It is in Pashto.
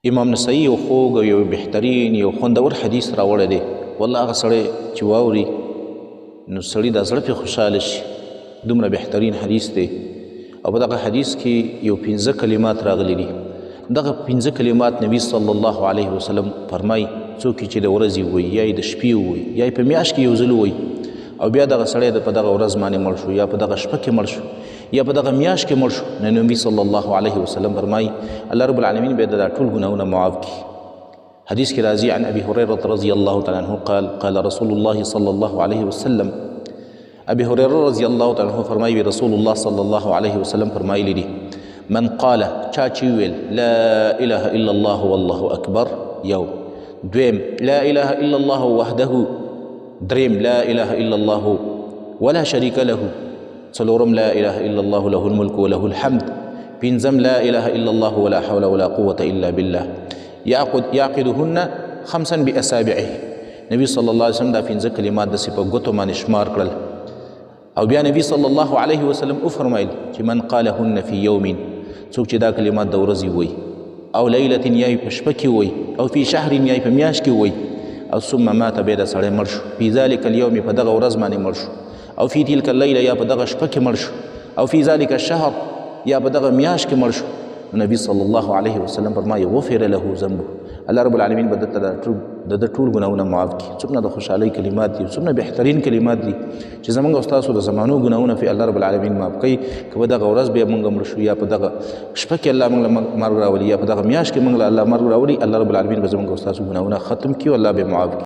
امام نسائی یو خوږ او یو بهترین یو خوندور حدیث راوړی دی. والله هغه سړی چې واوري نو سړي دا زړه پرې خوشحاله شي. دومره بهترین حدیث دی او په دغه حدیث کې یو 15 کلمات راغلي دي. دغه 15 کلمات نبی صلی الله علیه وسلم فرمای څوک چې د ورځې ووایي یا یې د شپې ووایي یا یې په میاشت کې یو ځل ووایي او بیا دغه سړی په دغه ورځ باندې مړ شو یا په دغه شپه کې مړ شو یا په دغه میاشت کې مړ شو، نو نبي صلی الله علیه وسلم فرمایي الله رب العالمین به دا ټول ګناهونه معاف کړي. حدیث کې راځي عن ابي هريره رضی الله تعالی عنه قال رسول الله صلی الله علیه وسلم. ابي هريره رضی الله تعالی عنه فرمایي رسول الله صلی الله علیه وسلم فرمایلی دي من قال چا چې ویل لا اله الا الله والله اکبر، یو دویم لا اله الا الله وحده، دریم لا اله الا الله ولا شريك له، څلورم لا اله الا الله له الملك وله الحمد، پنځم لا اله الا الله ولا حول ولا قوة الا بالله، يعقدهن خمسا باصابعه. نبی صلی الله علیه وسلم دا 15 کلمات داسې په ګوتو باندې شمار کړل او بیا نبی صلی الله علیه وسلم وفرمایل چې من قالهن فی یوم، څوک چې دا کلمات د ورځې وایي او لیلة یا یې په شپه کې وایي او فی شهر یا یې په میاشت کې وایي او ثم مات بیا دا سړی مړ شو فی ذلک اليوم په دغه ورځ باندې مړ شو او فی تلک اللیله یا په دغه شپه کې مړ شو او فی ذلک الشهر یا په دغه میاشت کې مړ شو، نبی صلی الله علیه وسلم فرمایي غفر له ذنبه، الله رب العالمین به دته د ټول ګناهونه معاف کړي. څومره د خوشحالۍ کلمات دي، څومره بهترین کلمات دي چې زموږ او ستاسو د زمانو ګناهونه په الله رب العالمین معاف کوي. که په دغه ورځ بیا موږ مړ شو یا په دغه شپه کې الله موږ له مرګ راولي یا په دغه میاشت کې موږ له الله مرګ راولي، الله رب العالمین به زموږ او ستاسو ګناهونه ختم کړي او الله به معاف کړي.